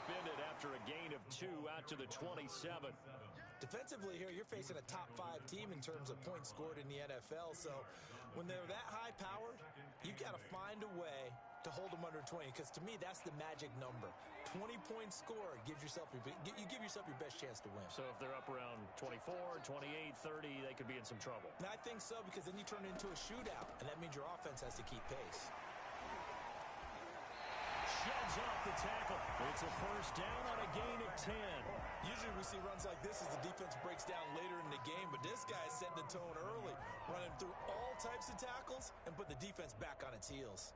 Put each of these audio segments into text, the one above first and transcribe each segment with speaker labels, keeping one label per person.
Speaker 1: suspended after a gain of 2 out to the 27.
Speaker 2: Defensively here, you're facing a top 5 team in terms of points scored in the NFL. So when they're that high-powered, you've got to find a way to hold them under 20, because to me, that's the magic number. 20 points scored gives yourself you give yourself your best chance to win.
Speaker 1: So if they're up around 24, 28, 30, they could be in some trouble.
Speaker 2: And I think so, because then you turn it into a shootout, and that means your offense has to keep pace.
Speaker 1: Sheds off the tackle. It's a first down on a gain of 10.
Speaker 2: Usually we see runs like this as the defense breaks down later in the game, but this guy's setting the tone early, running through all types of tackles and put the defense back on its heels.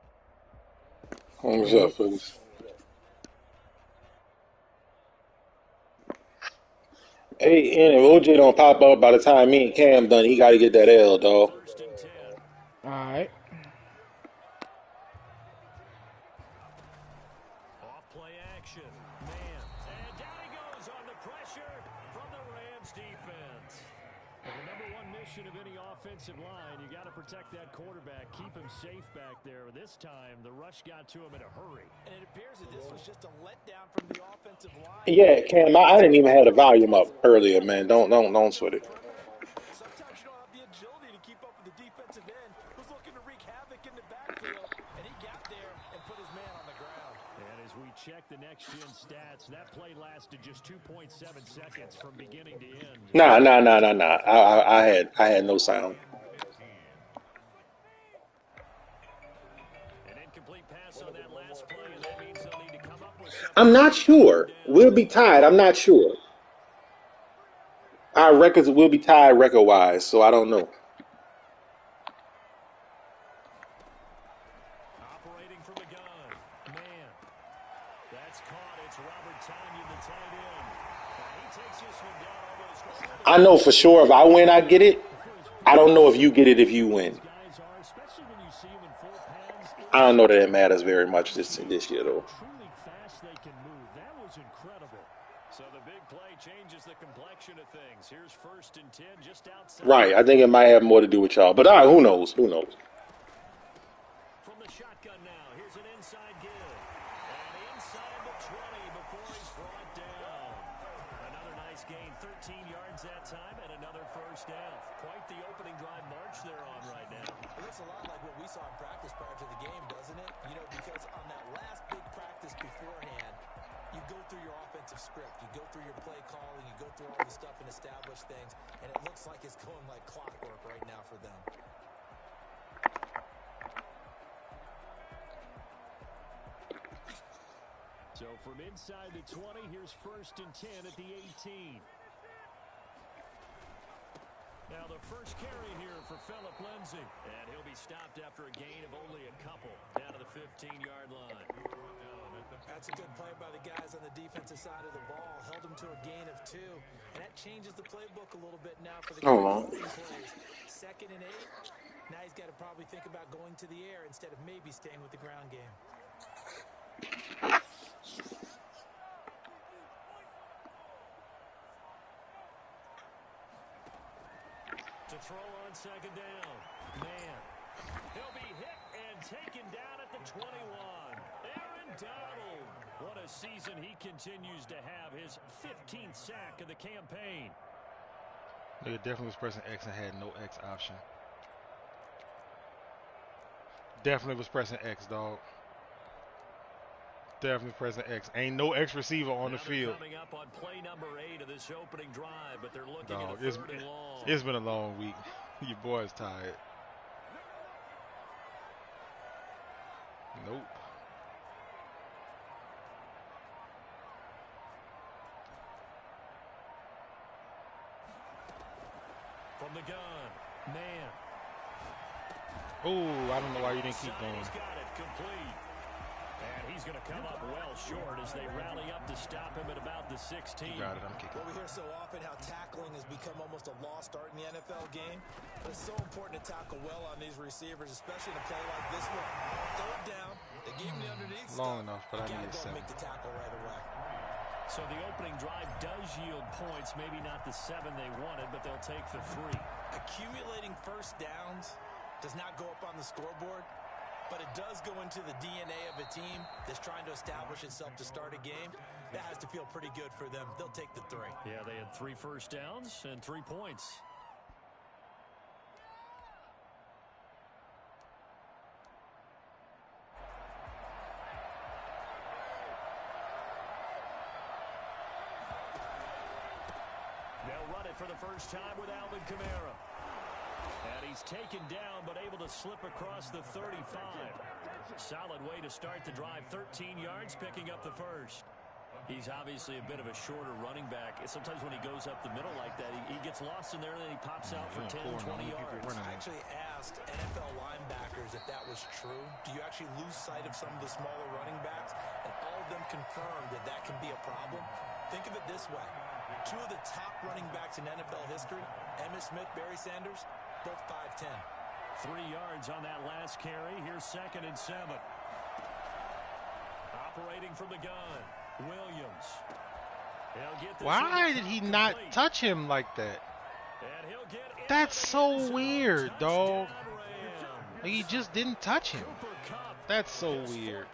Speaker 3: What's up, folks? Hey, and if OJ don't pop up by the time me and Cam done, he got to get that L, dog.
Speaker 1: First and 10.
Speaker 4: All right.
Speaker 1: Off-play action. Man. And down he goes on the pressure from the Rams defense. And the number one mission of any offensive line, you got to protect that quarterback, keep him safe back there. This time, the rush got to him in a hurry.
Speaker 2: And it appears that this was just a letdown from the offensive line.
Speaker 3: Yeah, Cam, I didn't even have the volume up earlier, man. Don't sweat it.
Speaker 2: Sometimes you don't have the agility to keep up with the defensive end who's looking to wreak havoc in the backfield, and he got there and put his man on the ground.
Speaker 1: And as we check the next-gen stats, that play lasted just 2.7 seconds from beginning to end.
Speaker 3: Nah. I had no sound.
Speaker 1: An incomplete pass on that last play, and that means they'll need to come up with something.
Speaker 3: I'm not sure. We'll be tied. I'm not sure. Our records will be tied record-wise, so I don't know.
Speaker 1: Operating from the gun. Man. That's caught. It's Robert Tonyan, the tight end. He takes this one down almost.
Speaker 3: I know for sure if I win, I get it. I don't know if you get it if you win.
Speaker 1: Guys are, especially when you see them in full pads.
Speaker 3: I don't know that it matters very much this year, though.
Speaker 1: Truly fast they can move. That was incredible. So the big play changes the complexion of things. Here's first and 10 just outside.
Speaker 3: Right. I think it might have more to do with y'all. But who knows? Who knows?
Speaker 1: From the shotgun now, here's an inside give. And inside the 20 before he's brought down. Another nice gain, 13 yards that time, and another first down. Quite the opening drive march they're on right now.
Speaker 2: It looks a lot like what we saw in practice prior to the game, doesn't it? You know, because on that last big practice beforehand, you go through your offensive script, you go through your play calling, you go through all the stuff and establish things, and it looks like it's going like clockwork right now for them.
Speaker 1: So from inside the 20, here's first and 10 at the 18. Now the first carry here for Phillip Lindsay. And he'll be stopped after a gain of only a couple down to the 15-yard line.
Speaker 2: That's a good play by the guys on the defensive side of the ball. Held them to a gain of 2. And that changes the playbook a little bit now for the plays. Second and 8. Now he's got to probably think about going to the air instead of maybe staying with the ground game.
Speaker 1: To throw on second down. Man. He'll be hit and taken down at the 21. Aaron Donald. What a season he continues to have. His 15th sack of the campaign.
Speaker 4: Nigga definitely was pressing X and had no X option. Definitely was pressing X, dog. Definitely pressing X. Ain't no X receiver on the field.
Speaker 1: Coming up on play number 8 of this opening drive, but they're looking
Speaker 4: Dog,
Speaker 1: at a third and long.
Speaker 4: It's been a long week. Your boy's tired. Nope.
Speaker 1: From the gun, man.
Speaker 4: Oh, I don't know why you didn't keep going.
Speaker 1: He's got it complete. And he's going to come up well short as they rally up to stop him at about the 16.
Speaker 4: You got it, I'm kicking.
Speaker 2: Well, we hear so often how tackling has become almost a lost art in the NFL game. But it's so important to tackle well on these receivers, especially in a play like this one. Third down, they gave him the underneath
Speaker 4: Long
Speaker 2: stuff.
Speaker 4: enough, but I need a 7.
Speaker 2: Make the tackle right away.
Speaker 1: So the opening drive does yield points, maybe not the 7 they wanted, but they'll take the 3.
Speaker 2: Accumulating first downs does not go up on the scoreboard, but it does go into the DNA of a team that's trying to establish itself to start a game. That has to feel pretty good for them. They'll take the 3.
Speaker 1: Yeah, they had 3 first downs and 3 points. They'll run it for the first time with Alvin Kamara. And he's taken down, but able to slip across the 35. Solid way to start the drive. 13 yards, picking up the first. He's obviously a bit of a shorter running back. Sometimes when he goes up the middle like that, he gets lost in there, and then he pops out for 10, 20 yards.
Speaker 2: I actually asked NFL linebackers if that was true. Do you actually lose sight of some of the smaller running backs? And all of them confirmed that that can be a problem. Think of it this way. 2 of the top running backs in NFL history, Emmitt Smith, Barry Sanders, both 5'10".
Speaker 1: 3 yards on that last carry. Here's 2nd and 7. Operating from the gun, Williams.
Speaker 4: Why did he not touch him like that? That's so weird, dog. Like, he just didn't touch him. That's so weird.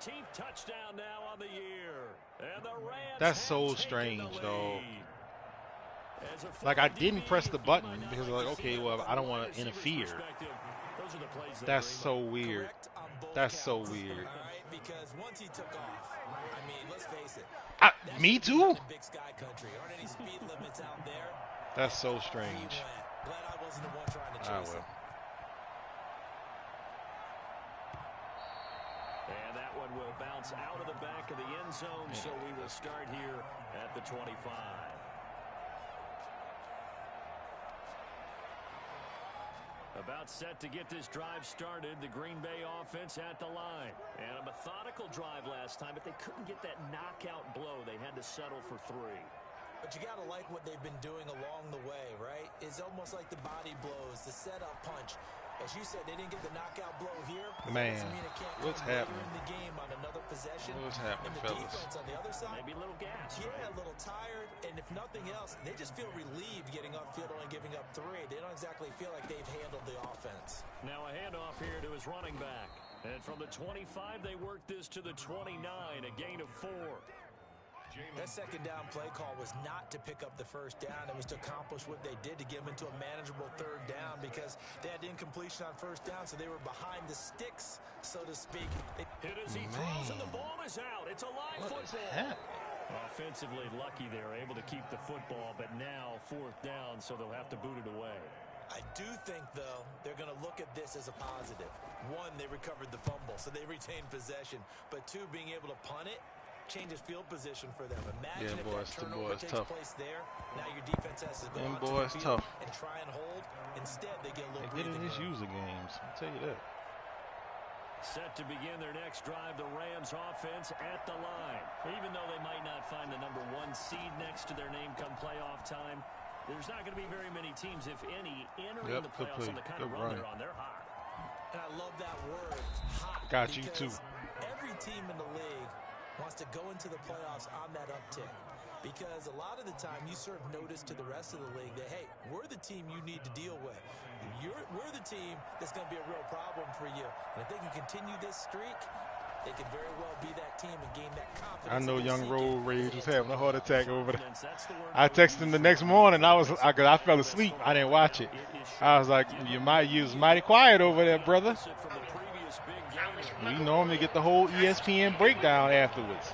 Speaker 4: That's so strange, dog. Like, I didn't press the button because, like, okay, well, I don't want to interfere. That's so weird. That's so weird.
Speaker 2: Because once he took off, I mean, let's face it.
Speaker 4: Me too.
Speaker 2: Big sky country. Aren't any speed limits out there?
Speaker 4: That's so strange.
Speaker 2: Glad I wasn't the one trying to chase him.
Speaker 1: And that one will bounce out of the back of the end zone, so we will start here at the 25. About set to get this drive started, the Green Bay offense at the line. And a methodical drive last time, but they couldn't get that knockout blow. They had to settle for 3.
Speaker 2: But you got to like what they've been doing along the way, right? It's almost like the body blows, the setup punch. As you said, they didn't get the knockout blow here.
Speaker 4: Man, what's happening?
Speaker 2: In the game on another possession.
Speaker 4: What's happening,
Speaker 2: and the
Speaker 4: fellas?
Speaker 2: defense on the other side,
Speaker 1: maybe a little gas.
Speaker 2: Yeah, right? A little tired. And if nothing else, they just feel relieved getting upfield, only giving up 3. They don't exactly feel like they've handled the offense.
Speaker 1: Now a handoff here to his running back. And from the 25, they work this to the 29, a gain of 4.
Speaker 2: That second down play call was not to pick up the first down. It was to accomplish what they did, to get them into a manageable 3rd down, because they had incompletion on first down, so they were behind the sticks, so to speak.
Speaker 1: Hit as he throws, and the ball is out. It's a live football. Offensively lucky they're able to keep the football, but now 4th down, so they'll have to boot it away.
Speaker 2: I do think, though, they're going to look at this as a positive. 1, they recovered the fumble, so they retained possession. But 2, being able to punt it changes field position for them. Imagine if that turnover takes place there. Now your defense has to go out to the field and try and hold. Instead, they get a little breathing room.
Speaker 4: They get in these user games. I'll tell you that.
Speaker 1: Set to begin their next drive, the Rams offense at the line. Even though they might not find the number 1 seed next to their name come playoff time, there's not going to be very many teams, if any, entering the playoffs on the kind of run they're on. They're hot.
Speaker 2: And I love that word, hot.
Speaker 4: Got you too.
Speaker 2: Every team in the league wants to go into the playoffs on that uptick, because a lot of the time you serve notice to the rest of the league that, hey, we're the team you need to deal with. We're the team that's going to be a real problem for you. And if they can continue this streak, they can very well be that team and gain that confidence.
Speaker 4: I know young Road Rage was having a heart attack over there. I texted him the next morning. Cause I fell asleep. I didn't watch it. I was like, you was mighty quiet over there, brother. We normally get the whole ESPN breakdown afterwards.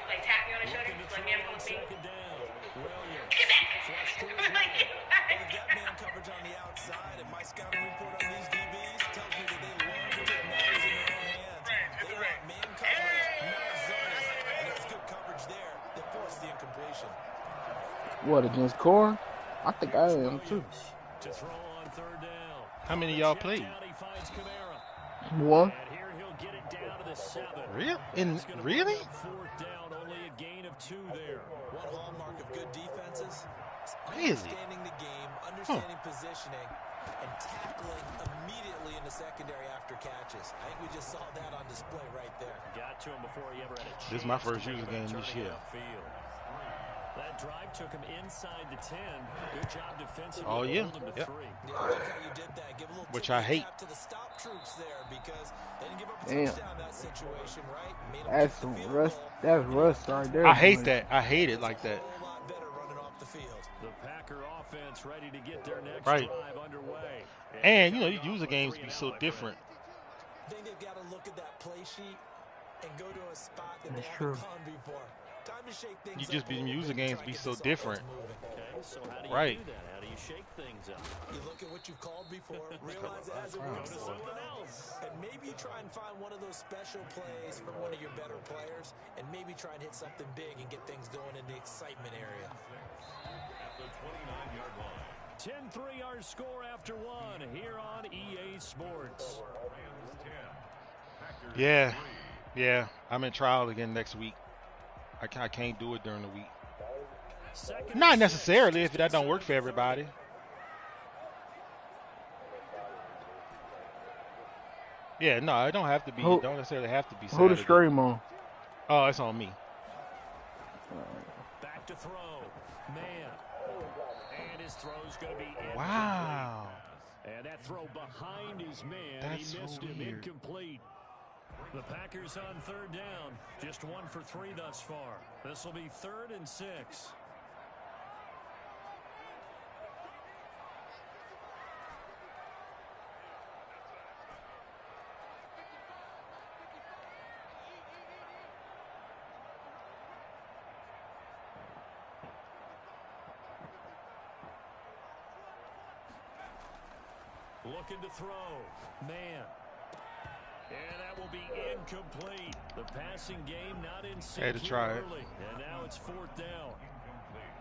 Speaker 5: Like, tap me on the shoulder, just let me have a beat. Get back!
Speaker 2: That man coverage on the outside, and my scouting report on these DBs tells me that they love to take matters in their own hands. They want man coverage, not zone. And there's good coverage there that forced the incompletion.
Speaker 6: What, against Core? I think I am too.
Speaker 1: To throw on 3rd down.
Speaker 4: How many of y'all played?
Speaker 6: 1.
Speaker 4: Really? Really?
Speaker 1: 4th down, only a gain of 2 there.
Speaker 2: One hallmark of good defenses is
Speaker 4: Really?
Speaker 2: understanding the game, understanding positioning, and tackling immediately in the secondary after catches. I think we just saw that on display right there.
Speaker 1: Got to him before he ever had a chance.
Speaker 4: This is my first user game this year.
Speaker 1: That drive took him inside the 10. Good job defensively.
Speaker 4: Oh, yeah.
Speaker 1: Hold him to
Speaker 4: Yep.
Speaker 1: 3.
Speaker 2: Yeah, I like how you did that. Give a little
Speaker 4: Which
Speaker 2: tip
Speaker 4: I
Speaker 2: of the
Speaker 4: hate.
Speaker 2: cap to the stop troops there because they didn't give up a
Speaker 6: Damn.
Speaker 2: touchdown in that situation, right? Made them
Speaker 6: That's
Speaker 2: kick the
Speaker 6: some
Speaker 2: field
Speaker 6: rust.
Speaker 2: goal.
Speaker 6: That's rust right there.
Speaker 4: I hate
Speaker 6: boy.
Speaker 4: that. I hate it
Speaker 2: It's
Speaker 4: like
Speaker 2: a
Speaker 4: that.
Speaker 2: whole lot better running off the field.
Speaker 1: The Packer offense ready to get their next
Speaker 4: Right.
Speaker 1: drive underway.
Speaker 4: And, you know, these user games be so different.
Speaker 2: I think they've got to look at that play sheet and go to a spot that
Speaker 6: That's
Speaker 2: they
Speaker 6: true.
Speaker 2: haven't gone before. Time to shake things
Speaker 4: You
Speaker 2: up
Speaker 4: just
Speaker 2: a
Speaker 4: be
Speaker 2: little
Speaker 4: user
Speaker 2: bit and
Speaker 4: games
Speaker 2: try and
Speaker 4: be
Speaker 2: get
Speaker 4: so
Speaker 2: this offense
Speaker 4: different.
Speaker 2: moving.
Speaker 1: Okay, so how do you
Speaker 4: Right.
Speaker 1: do that? How do you shake things up?
Speaker 2: You look at what you've called before, realize it hasn't
Speaker 1: Go
Speaker 2: worked
Speaker 1: to
Speaker 2: so
Speaker 1: something
Speaker 2: well,
Speaker 1: else.
Speaker 2: and maybe you try and find one of those special plays from one of your better players, and maybe try and hit something big and get things going in the excitement area.
Speaker 1: 10-3 our score after 1 here on EA Sports.
Speaker 4: Yeah. Yeah. I'm in trial again next week. I can't do it during the week.
Speaker 1: Second
Speaker 4: Not
Speaker 1: and 6,
Speaker 4: necessarily if
Speaker 1: just
Speaker 4: that don't
Speaker 1: inside
Speaker 4: work for
Speaker 1: the 30.
Speaker 4: everybody. Yeah, no, it don't have to be.
Speaker 6: Who-
Speaker 4: Don't necessarily have to be
Speaker 6: Who the
Speaker 4: Saturday.
Speaker 6: stream on?
Speaker 4: Oh, it's on me.
Speaker 1: Back to throw. Man. And his throw's going to be incomplete.
Speaker 4: Wow.
Speaker 1: And that throw behind his man,
Speaker 4: That's
Speaker 1: he
Speaker 4: so
Speaker 1: missed him,
Speaker 4: weird.
Speaker 1: incomplete. The Packers on 3rd down. Just 1 for 3 thus far. This will be 3rd and 6. Looking to throw. Man. And that will be incomplete. The passing game not in sync
Speaker 4: Had to try it.
Speaker 1: early. And now it's 4th down.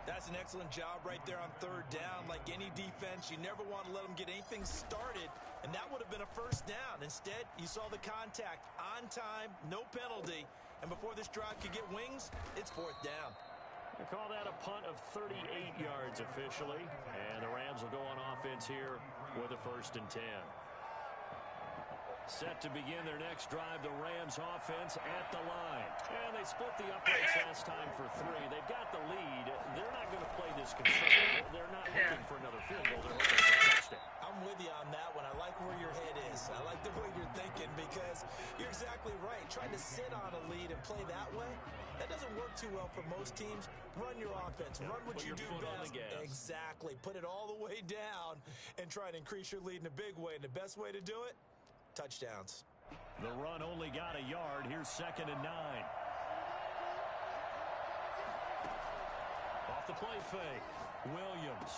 Speaker 2: That's an excellent job right there on 3rd down. Like any defense, you never want to let them get anything started, and that would have been a 1st down. Instead, you saw the contact on time, no penalty, and before this drive could get wings, it's 4th down.
Speaker 1: They call that a punt of 38 yards officially, and the Rams will go on offense here with a 1st and 10. Set to begin their next drive, the Rams offense at the line. And they split the uprights last time for 3. They've got the lead. They're not going to play this conservative. They're not looking for another field goal. They're hoping for a touchdown.
Speaker 2: I'm with you on that one. I like where your head is. I like the way you're thinking because you're exactly right. Trying to sit on a lead and play that way, that doesn't work too well for most teams. Run your offense. Run what
Speaker 1: Put
Speaker 2: you
Speaker 1: your
Speaker 2: do
Speaker 1: foot on
Speaker 2: best.
Speaker 1: the gas.
Speaker 2: Exactly. Put it all the way down and try and increase your lead in a big way. And the best way to do it, touchdowns.
Speaker 1: The run only got a yard. Here's 2nd and 9. Off the play fake. Williams.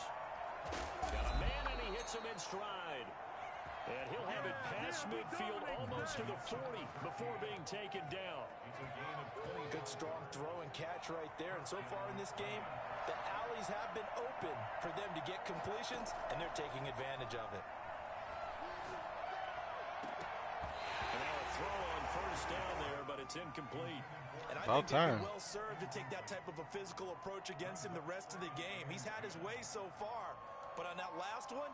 Speaker 1: Got a man and he hits him in stride. And he'll have it past midfield almost to the 40 before being taken down.
Speaker 2: Good strong throw and catch right there. And so far in this game, the alleys have been open for them to get completions, and they're taking advantage of it.
Speaker 1: And now a throw on 1st down there, but it's incomplete.
Speaker 2: And I
Speaker 4: About
Speaker 2: think they'd
Speaker 4: time.
Speaker 2: be well served to take that type of a physical approach against him the rest of the game. He's had his way so far, but on that last one,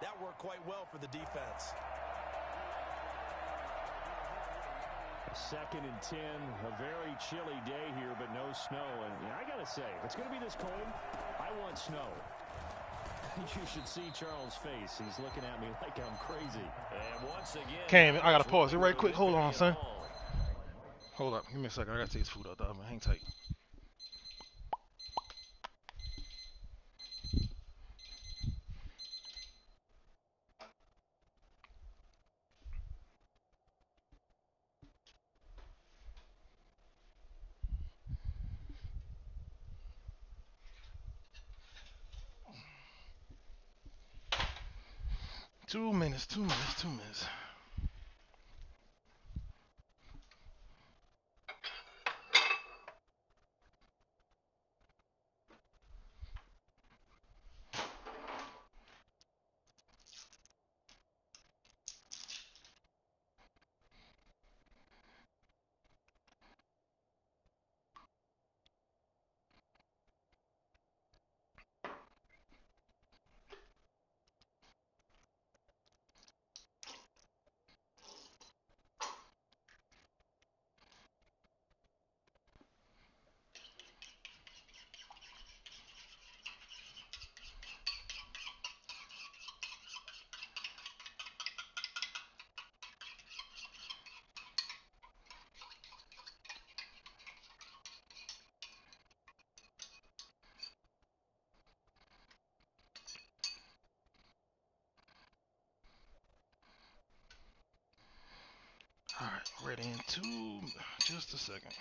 Speaker 2: that worked quite well for the defense.
Speaker 1: 2nd and 10, a very chilly day here, but no snow. And I got to say, if it's going to be this cold, I want snow. You should see Charles' face. He's looking at me like I'm crazy. And once again,
Speaker 4: Cam, I gotta pause it right quick. Hold on, son. Hold up. Give me a second. I gotta take this food out the oven. Hang tight. Two minutes. Ready in just a second.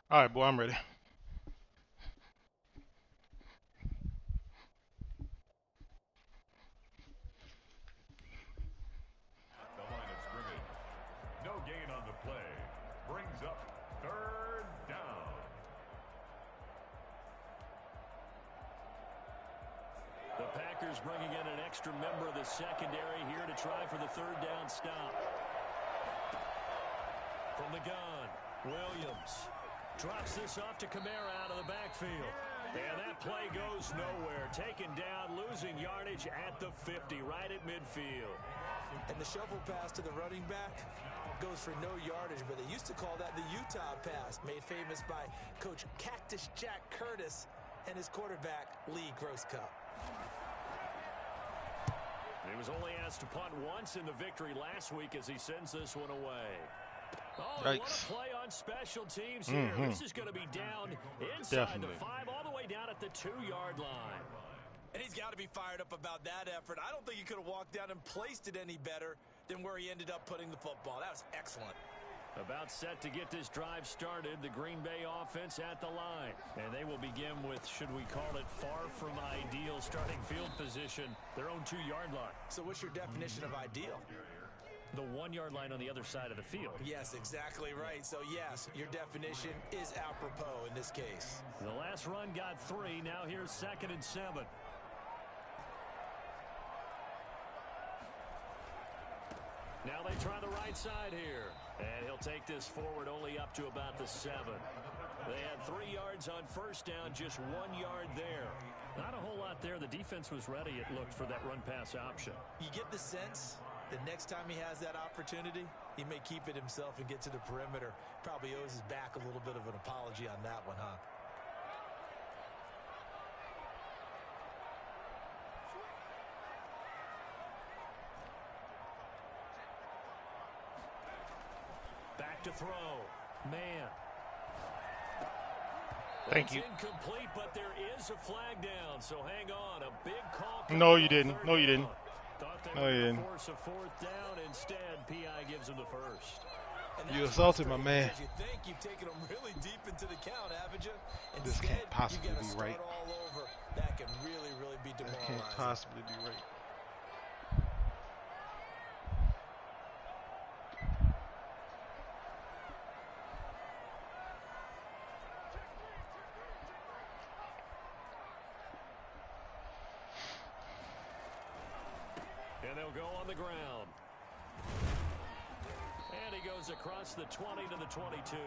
Speaker 4: All right, boy, I'm ready.
Speaker 7: The line of scrimmage. No gain on the play. Brings up 3rd down.
Speaker 1: The Packers bringing in an extra member of the secondary here to try for the 3rd down stop. From the gun, Williams drops this off to Kamara out of the backfield. And that play goes nowhere. Taken down, losing yardage at the 50, right at midfield.
Speaker 2: And the shovel pass to the running back goes for no yardage, but they used to call that the Utah pass, made famous by Coach Cactus Jack Curtis and his quarterback, Lee Grosscup.
Speaker 1: He was only asked to punt once in the victory last week as he sends this one away. Oh, what a play on special teams here. This is going to be down inside the 5, all the way down at the 2-yard line.
Speaker 2: And he's got to be fired up about that effort. I don't think he could have walked down and placed it any better than where he ended up putting the football. That was excellent.
Speaker 1: About set to get this drive started, the Green Bay offense at the line. And they will begin with, should we call it, far from ideal starting field position, their own 2-yard line.
Speaker 2: So what's your definition of ideal?
Speaker 1: The 1-yard line on the other side of the field.
Speaker 2: Yes, exactly right. So, yes, your definition is apropos in this case.
Speaker 1: The last run got 3. Now here's 2nd and 7. Now they try the right side here. And he'll take this forward only up to about the 7. They had 3 yards on 1st down, just 1 yard there. Not a whole lot there. The defense was ready, it looked, for that run-pass option.
Speaker 2: You get the sense the next time he has that opportunity, he may keep it himself and get to the perimeter. Probably owes his back a little bit of an apology on that one, huh?
Speaker 1: Back to throw. Man.
Speaker 4: Thank you.
Speaker 1: Incomplete, but there is a flag down, so hang on. A big call.
Speaker 4: No, you didn't. No, you didn't.
Speaker 1: No, you didn't. Force a 4th down. Instead, P.I. gives him the 1st.
Speaker 4: You assaulted my man.
Speaker 2: You think you've taken him really deep into the count, haven't you? Instead,
Speaker 4: this can't possibly be right.
Speaker 2: All over. That can really, really be demoralizing.
Speaker 4: That can't possibly be right.
Speaker 1: And they'll go on the ground. And he goes across the 20 to the 22. 5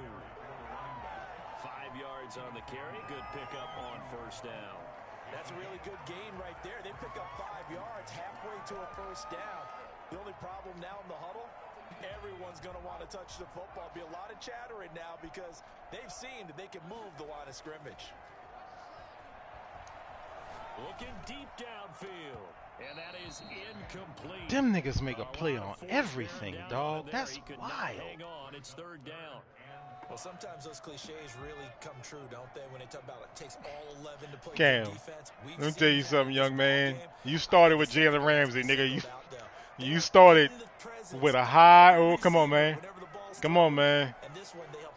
Speaker 1: yards on the carry. Good pickup on 1st down.
Speaker 2: That's a really good gain right there. They pick up 5 yards halfway to a 1st down. The only problem now in the huddle, everyone's going to want to touch the football. Be a lot of chattering now because they've seen that they can move the line of scrimmage.
Speaker 1: Looking deep downfield. And that is incomplete.
Speaker 4: Them niggas make a play on everything, dog. That's wild.
Speaker 1: Hang on, it's 3rd down.
Speaker 2: Well, sometimes those cliches really come true, don't they? When they talk about it takes all 11 to play
Speaker 4: Cam,
Speaker 2: defense.
Speaker 4: let me tell you something, young man. You started with Jalen Ramsey, nigga. You started with a high. Oh, come on, man. Come on, man.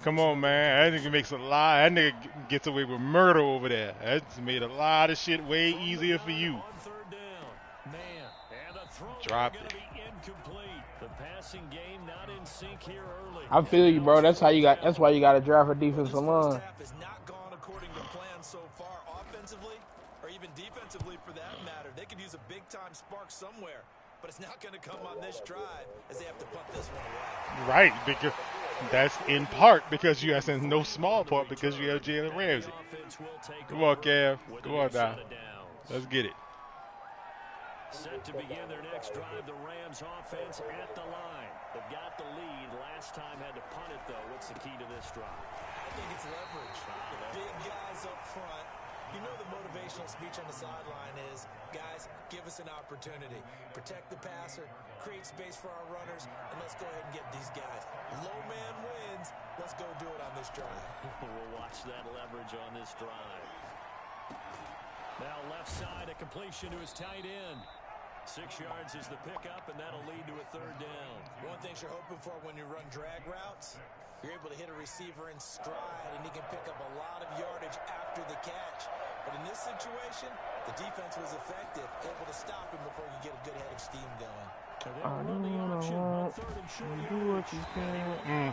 Speaker 4: Come on, man. That nigga makes a lot. That nigga gets away with murder over there. That's made a lot of shit way easier for you. Dropped it.
Speaker 1: The passing game not in sync here early.
Speaker 6: I feel you, bro. That's why you got to draft a defensive line.
Speaker 2: Has not gone according to plan so far, offensively or even defensively for that matter. They could use a big-time spark somewhere, but it's not going to come on this drive as they have to punt this one away.
Speaker 4: Right, because that's in part because you have, in no small part because you have Jalen Ramsey. Come on, Kev. Come on now. Let's get it.
Speaker 1: Set to begin their next drive, the Rams offense at the line. They've got the lead. Last time had to punt it, though. What's the key to this drive?
Speaker 2: I think it's leverage. The big guys up front. You know the motivational speech on the sideline is, guys, give us an opportunity. Protect the passer, create space for our runners, and let's go ahead and get these guys. Low man wins. Let's go do it on this drive.
Speaker 1: We'll watch that leverage on this drive. Now left side, a completion to his tight end. 6 yards is the pickup, and that'll lead to a third down.
Speaker 2: One thing you're hoping for when you run drag routes, you're able to hit a receiver in stride, and he can pick up a lot of yardage after the catch. But in this situation, the defense was effective, able to stop him before you get a good head of steam going.
Speaker 6: I do what I want. You do what you can.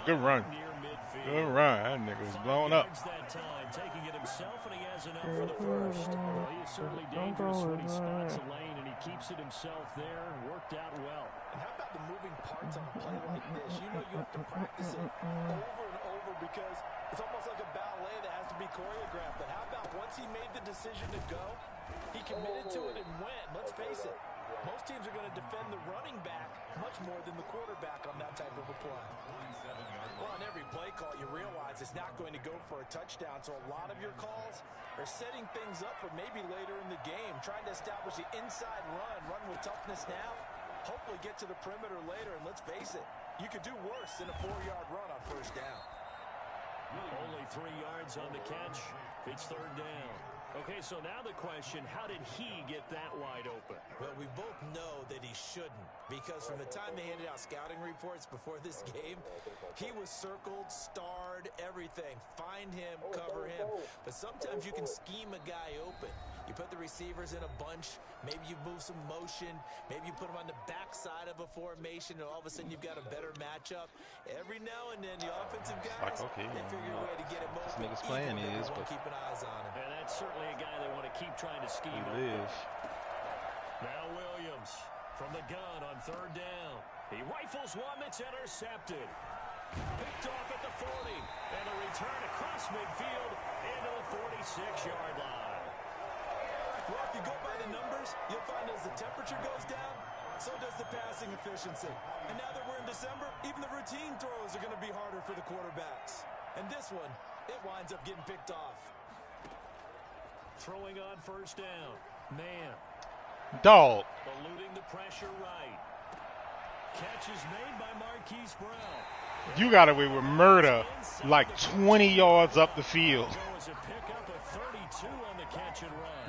Speaker 4: Good run. Good run. That nigga was blown up.
Speaker 1: That time, taking it himself, and he has enough for the first. Well, he is certainly dangerous when he spots a lane, and he keeps it himself there. Worked out well.
Speaker 2: And how about the moving parts on a play like this? You know you have to practice it over and over because it's almost like a ballet that has to be choreographed. But how about once he made the decision to go, he committed to it and went. Let's face it, most teams are going to defend the running back much more than the quarterback on that type of a play. Well, on every play call, you realize it's not going to go for a touchdown, so a lot of your calls are setting things up for maybe later in the game, trying to establish the inside run with toughness now, hopefully get to the perimeter later, and let's face it, you could do worse than a 4-yard run on first down.
Speaker 1: Only 3 yards on the catch. It's third down. Okay, so now the question, how did he get that wide open?
Speaker 2: Well, we both know that he shouldn't, because from the time they handed out scouting reports before this game, he was circled, starred, everything. Find him, cover him. But sometimes you can scheme a guy open. You put the receivers in a bunch, maybe you move some motion, maybe you put them on the backside of a formation, and all of a sudden you've got a better matchup. Every now and then, the offensive guys,
Speaker 4: okay,
Speaker 2: they figure a way to get him open.
Speaker 4: this nigga's playing is, but
Speaker 2: keeping eyes on him.
Speaker 1: And that's certainly a guy they want to keep trying to scheme
Speaker 4: he
Speaker 1: open.
Speaker 4: lives.
Speaker 1: Now Williams from the gun on third down. He rifles one that's intercepted. Picked off at the 40. And a return across midfield into the 46-yard line.
Speaker 2: Well, if you go by the numbers, you'll find as the temperature goes down, so does the passing efficiency. And now that we're in December, even the routine throws are going to be harder for the quarterbacks. And this one, it winds up getting picked off.
Speaker 1: Throwing on first down. Man.
Speaker 4: Dog.
Speaker 1: Eluding the pressure right. Catch is made by Marquise Brown.
Speaker 4: You got away with murder like 20 yards up the field.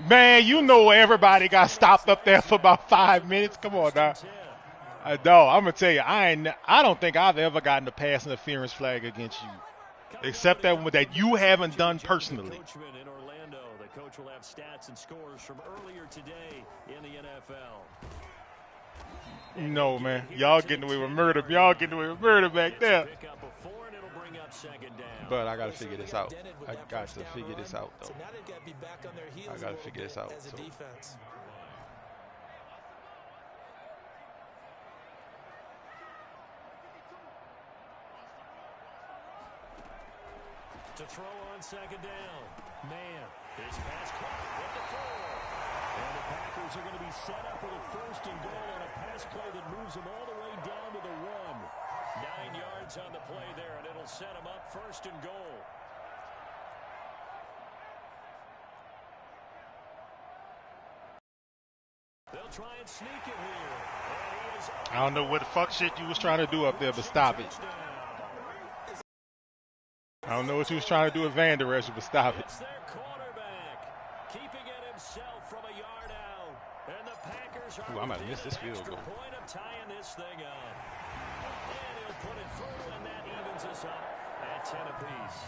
Speaker 4: Man, you know everybody got stopped up there for about 5 minutes. Come on now. Dog, I'm going to tell you, I don't think I've ever gotten a pass interference flag against you. Except that one that you haven't done personally.
Speaker 1: In Orlando, the coach will have stats and scores from earlier today in the NFL.
Speaker 4: No, man. Y'all getting away with murder. Y'all getting away with murder back there. But I got to figure this out. I got to figure this out, though. I got to figure this out. So.
Speaker 1: To throw on second down. Man, his pass caught at the 4. And the Packers are going to be set up with a first and goal on a pass play that moves them all the way down to the 1. 9 yards on the play there, and it'll set them up first and goal. They'll try and sneak it here.
Speaker 4: I don't know what the fuck shit you was trying to do up there, but stop it. I don't know what you was trying to do with Van Der Esch, but stop it.
Speaker 1: It's their quarterback, keeping it himself from a yard out. And the Packers are
Speaker 4: I might have missed this field goal.
Speaker 1: point of tying this thing up. And he'll put it through, and that evens us up at 10 apiece.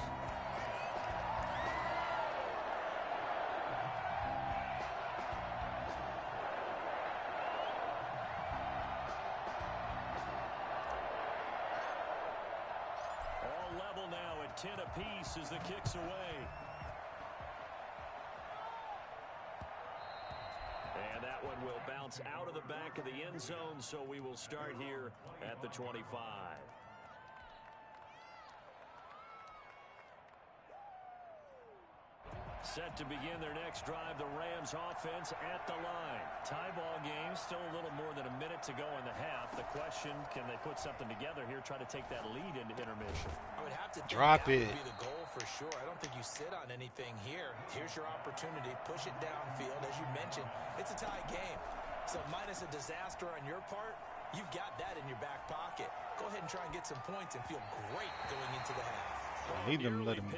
Speaker 1: All level now at 10 apiece as the kick's away. And that one will bounce out of the back of the end zone, so we will start here at the 25. Set to begin their next drive, the Rams offense at the line. Tie ball game, still a little more than a minute to go in the half. The question, can they put something together here, try to take that lead into intermission?
Speaker 2: I would have to think
Speaker 4: Drop
Speaker 2: that
Speaker 4: it.
Speaker 2: would be the goal for sure. I don't think you sit on anything here. Here's your opportunity. Push it downfield. As you mentioned, it's a tie game. So minus a disaster on your part, you've got that in your back pocket. Go ahead and try and get some points and feel great going into the half.
Speaker 4: I need them to let them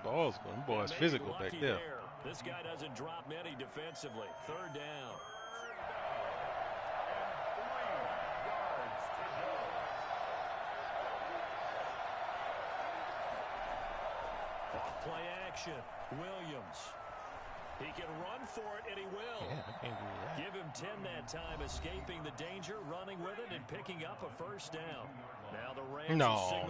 Speaker 4: balls go. Them boys physical back there.
Speaker 1: This guy doesn't drop many defensively. Third down. Off play action. Williams. He can run for it, and he will.
Speaker 4: Yeah, I can't do that.
Speaker 1: Give him 10 that time, escaping the danger, running with it, and picking up a first down. Now the Rams
Speaker 4: No.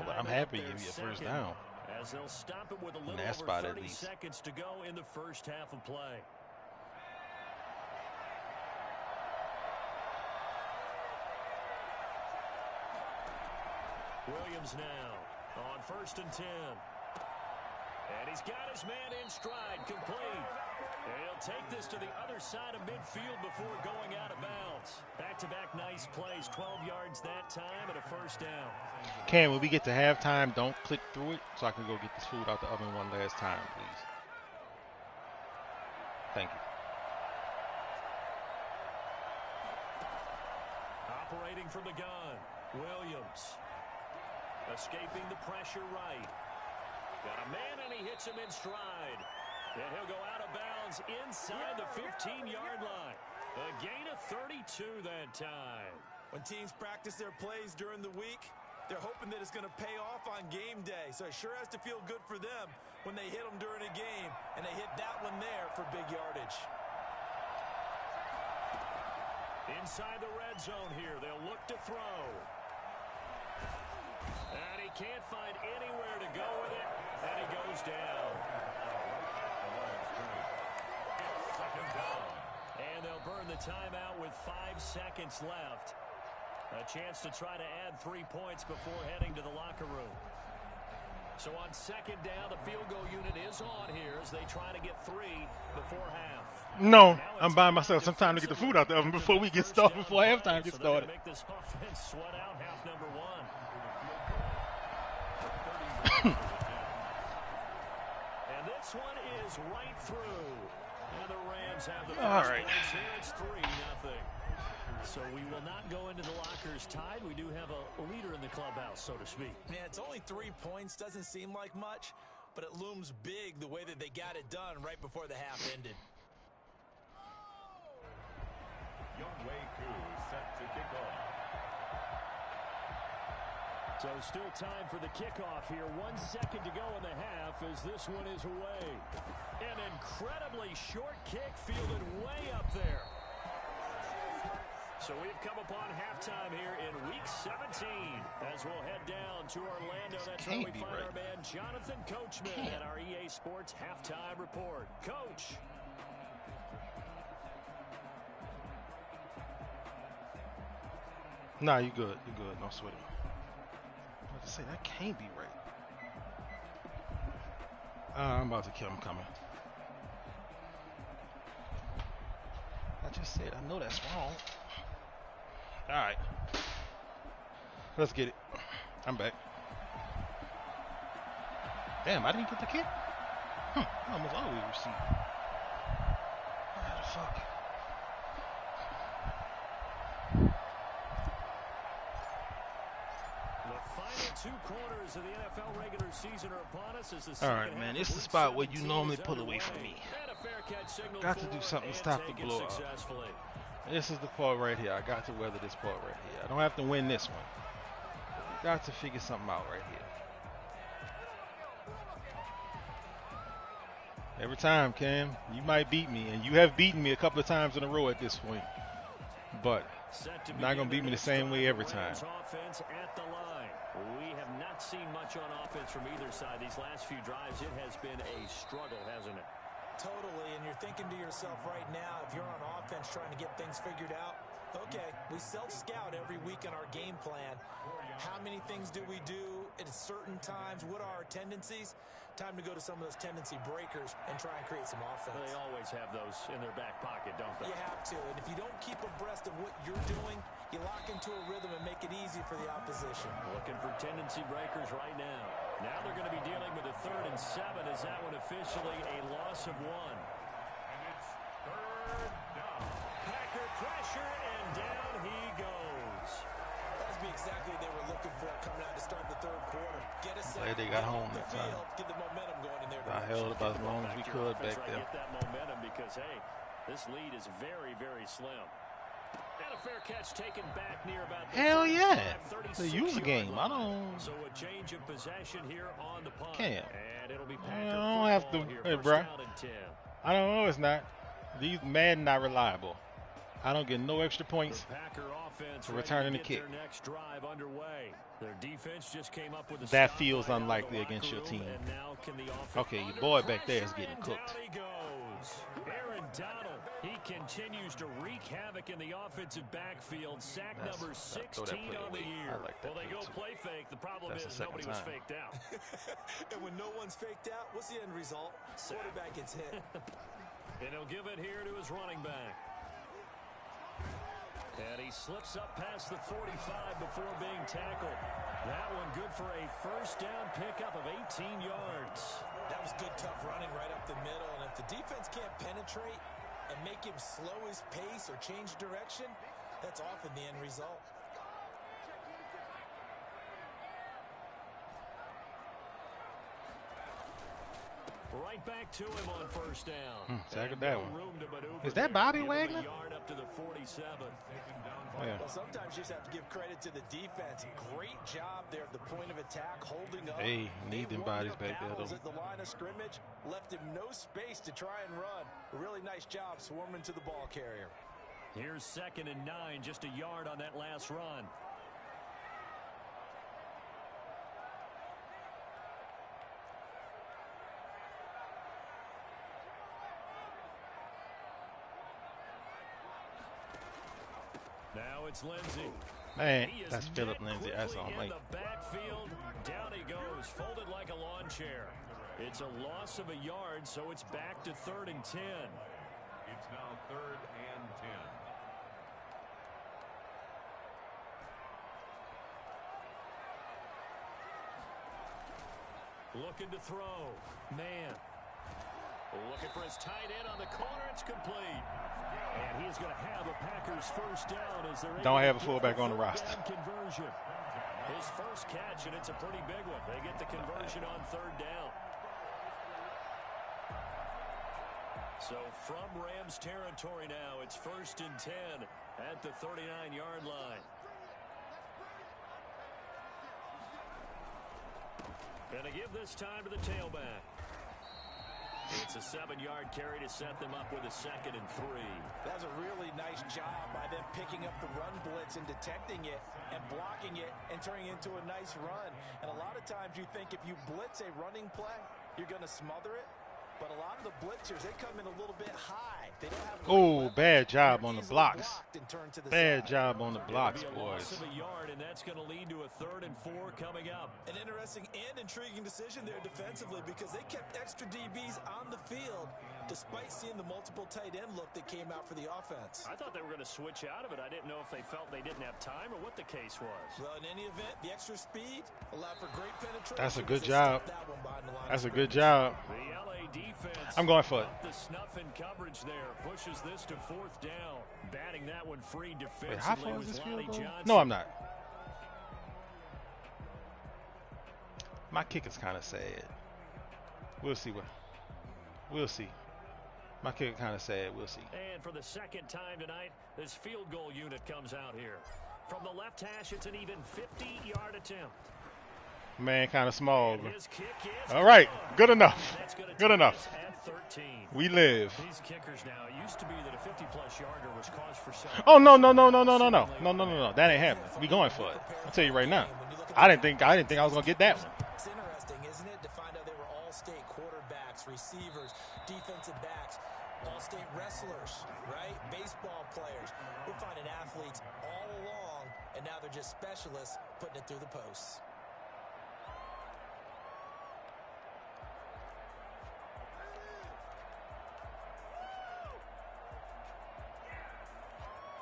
Speaker 4: But I'm happy to give you a first down.
Speaker 1: As they'll stop it with a little
Speaker 4: that
Speaker 1: over
Speaker 4: spot, at
Speaker 1: 30
Speaker 4: least.
Speaker 1: seconds to go in the first half of play. Williams now on 1st and 10. And he's got his man in stride, complete. And he'll take this to the other side of midfield before going out of bounds. Back-to-back nice plays, 12 yards that time and a first down.
Speaker 4: Cam, when we get to halftime, don't click through it so I can go get this food out the oven one last time, please. Thank you.
Speaker 1: Operating from the gun, Williams. Escaping the pressure right. Got a man and he hits him in stride. And he'll go out of bounds inside the 15-yard line. A gain of 32 that time.
Speaker 2: When teams practice their plays during the week, they're hoping that it's going to pay off on game day. So it sure has to feel good for them when they hit them during a game. And they hit that one there for big yardage.
Speaker 1: Inside the red zone here, they'll look to throw. And he can't find anywhere to go with it. And he goes down. And they'll burn the timeout with 5 seconds left. A chance to try to add 3 points before heading to the locker room. So on 2nd down, the field goal unit is on here as they try to get 3 before half.
Speaker 4: No, I'm by myself. Some time to get the food out the oven before we get started, before halftime gets started.
Speaker 1: Make this offense sweat out half number 1. And this one is right through. And the Rams have the first points here. It's 3-0. So we will not go into the lockers tied. We do have a leader in the clubhouse, so to speak.
Speaker 2: Yeah, it's only 3 points. Doesn't seem like much, but it looms big the way that they got it done right before the half ended.
Speaker 7: Younghoe Koo set to kick off.
Speaker 1: So still time for the kickoff here. 1 second to go in the half as this one is away. An incredibly short kick fielded way up there. So we've come upon halftime here in Week 17 as we'll head down to Orlando. That's where we find our man Jonathan Coachman at our EA Sports Halftime Report. Coach.
Speaker 4: Nah, you good. You good. No sweat it. I was about to say, that can't be right. I'm about to kill him coming. I just said, I know that's wrong. All right. Let's get it. I'm back. Damn, I didn't get the kick? I almost always receive. What the fuck?
Speaker 1: The final 2 quarters of the NFL regular season are upon us as the
Speaker 4: all right, man. This is the spot where you normally pull away from me. Got to do something to stop the blowout. This is the part right here. I got to weather this part right here. I don't have to win this one. Got to figure something out right here. Every time, Cam, you might beat me, and you have beaten me a couple of times in a row at this point. But you're not going to beat me the same way every time.
Speaker 1: Offense at the line. We have not seen much on offense from either side. These last few drives, it has been a struggle, hasn't it?
Speaker 2: Totally, and you're thinking to yourself right now, if you're on offense trying to get things figured out, okay, we self-scout every week in our game plan. How many things do we do at certain times? What are our tendencies? Time to go to some of those tendency breakers and try and create some offense.
Speaker 1: They always have those in their back pocket, don't they?
Speaker 2: You have to. And if you don't keep abreast of what you're doing, you lock into a rhythm and make it easy for the opposition.
Speaker 1: Looking for tendency breakers right now. Now they're going to be dealing with a 3rd and 7. Is that one officially a loss of 1?
Speaker 7: And it's third down.
Speaker 1: Packer pressure, and down he goes.
Speaker 2: That would be exactly what they were looking for coming out to start the 3rd quarter. Get us
Speaker 4: Glad they got home that time.
Speaker 2: Get the momentum going in there.
Speaker 4: I held it about as long as we could back there.
Speaker 1: Get that momentum because, hey, this lead is very, very slim. And a fair catch taken back near about the
Speaker 4: Hell yeah.
Speaker 1: 35,
Speaker 4: The user game. I don't.
Speaker 1: So a change of possession here on the punt.
Speaker 4: Cam.
Speaker 1: And it'll be
Speaker 4: I
Speaker 1: Packer
Speaker 4: don't have to.
Speaker 1: football here.
Speaker 4: Hey,
Speaker 1: First
Speaker 4: bro.
Speaker 1: down and 10.
Speaker 4: I don't know. It's not. These Madden not reliable. I don't get no extra points
Speaker 1: The Packer offense
Speaker 4: for
Speaker 1: ready
Speaker 4: returning
Speaker 1: to
Speaker 4: the
Speaker 1: get
Speaker 4: kick.
Speaker 1: their next drive underway. Their defense just came up with a
Speaker 4: That
Speaker 1: stop
Speaker 4: feels
Speaker 1: right out of the
Speaker 4: unlikely
Speaker 1: locker
Speaker 4: against your
Speaker 1: room,
Speaker 4: team.
Speaker 1: and now can the offense
Speaker 4: Okay, your
Speaker 1: under
Speaker 4: boy back there is
Speaker 1: pressure,
Speaker 4: getting
Speaker 1: and
Speaker 4: cooked.
Speaker 1: down he goes. Aaron Donald, he continues to wreak havoc in the offensive backfield. Sack
Speaker 4: That's-
Speaker 1: number
Speaker 4: I throw that
Speaker 1: 16
Speaker 4: play
Speaker 1: on the
Speaker 4: away.
Speaker 1: year.
Speaker 4: I like that
Speaker 1: Well, they
Speaker 4: play
Speaker 1: go
Speaker 4: too.
Speaker 1: play fake. The problem
Speaker 4: That's
Speaker 1: is
Speaker 4: the second
Speaker 1: nobody was
Speaker 4: time.
Speaker 1: faked out.
Speaker 2: And when no one's faked out, what's the end result? Quarterback gets hit.
Speaker 1: And he'll give it here to his running back. And he slips up past the 45 before being tackled. That one good for a first down pickup of 18 yards.
Speaker 2: That was good, tough running right up the middle. And if the defense can't penetrate and make him slow his pace or change direction, that's often the end result.
Speaker 1: Right back to him on first down.
Speaker 4: Tackled
Speaker 1: And
Speaker 4: that
Speaker 1: no
Speaker 4: one.
Speaker 1: room to maneuver
Speaker 4: Is that
Speaker 1: there.
Speaker 4: Bobby
Speaker 1: Give him a
Speaker 4: Wagner?
Speaker 1: yard up to the 47.
Speaker 4: Yeah.
Speaker 2: Well, sometimes you just have to give credit to the defense. Great job there at the point of attack, holding up.
Speaker 4: Hey, need
Speaker 2: They
Speaker 4: them
Speaker 2: won
Speaker 4: bodies
Speaker 2: their
Speaker 4: back there,
Speaker 2: battles
Speaker 4: though.
Speaker 2: at the line of scrimmage, left him no space to try and run. A really nice job swarming to the ball carrier.
Speaker 1: Here's 2nd and 9, just a yard on that last run. Now it's Lindsey.
Speaker 4: Man,
Speaker 1: He is
Speaker 4: that's Philip
Speaker 1: met
Speaker 4: Lindsay. That's
Speaker 1: quickly
Speaker 4: all.
Speaker 1: in
Speaker 4: Like,
Speaker 1: the backfield. Down he goes, folded like a lawn chair. It's a loss of a yard, so it's back to 3rd and 10.
Speaker 7: It's now 3rd and 10.
Speaker 1: Looking to throw. Man. Looking for his tight end on the corner. It's complete. And he is going to have a Packers first down as they're
Speaker 4: Don't
Speaker 1: able
Speaker 4: have a
Speaker 1: to
Speaker 4: fullback
Speaker 1: get
Speaker 4: on the
Speaker 1: third
Speaker 4: roster.
Speaker 1: down conversion. His first catch, and it's a pretty big one. They get the conversion on 3rd down. So from Rams territory now, it's 1st and 10 at the 39-yard line. And they give this time to the tailback. It's a 7-yard carry to set them up with a 2nd and 3.
Speaker 2: That was a really nice job by them picking up the run blitz and detecting it and blocking it and turning it into a nice run. And a lot of times you think if you blitz a running play, you're going to smother it. But a lot of the blitzers, they come in a little bit high. They don't have great
Speaker 4: oh,
Speaker 2: weapons.
Speaker 4: bad job
Speaker 2: They're
Speaker 4: on the
Speaker 2: easily
Speaker 4: blocks.
Speaker 2: blocked and turned to the
Speaker 4: Bad
Speaker 2: side.
Speaker 4: job on the blocks,
Speaker 1: It'll be a loss
Speaker 4: boys.
Speaker 1: of a yard, and that's going to lead to a 3rd and 4 coming up.
Speaker 2: An interesting and intriguing decision there defensively because they kept extra DBs on the field despite seeing the multiple tight end look that came out for the offense.
Speaker 1: I thought they were going to switch out of it. I didn't know if they felt they didn't have time or what the case was.
Speaker 2: Well, in any event, the extra speed allowed for great penetration.
Speaker 4: That's a good
Speaker 2: as they
Speaker 4: job.
Speaker 2: stopped that one behind the line
Speaker 4: That's
Speaker 2: of
Speaker 4: a good
Speaker 2: scrimmage.
Speaker 4: job.
Speaker 1: The LA defense.
Speaker 4: I'm going for it.
Speaker 1: up the snuff in coverage there. Pushes this to 4th down. Batting that one free defensively.
Speaker 4: Wait, how far is
Speaker 1: was
Speaker 4: this field
Speaker 1: Lonnie
Speaker 4: goal?
Speaker 1: Johnson.
Speaker 4: No, I'm not. My kick is kind of sad. We'll see what. We'll see. My kick kind of sad. We'll see.
Speaker 1: And for the 2nd time tonight, this field goal unit comes out here. From the left hash, it's an even 50-yard attempt.
Speaker 4: Man, kind of small. But
Speaker 1: His kick is
Speaker 4: all right, good enough.
Speaker 1: That's gonna
Speaker 4: Good
Speaker 1: take
Speaker 4: enough.
Speaker 1: us at 13.
Speaker 4: We live.
Speaker 1: These kickers now, it used to be that a 50-plus yarder was cause for celebration.
Speaker 4: Oh no. That ain't happening. We going for it. I'll tell you right now. I didn't think I was gonna get that one.
Speaker 2: It's interesting, isn't it, to find out they were all-state quarterbacks, receivers, defensive backs, all-state wrestlers, right? Baseball players. We're finding athletes all along and now they're just specialists putting it through the posts.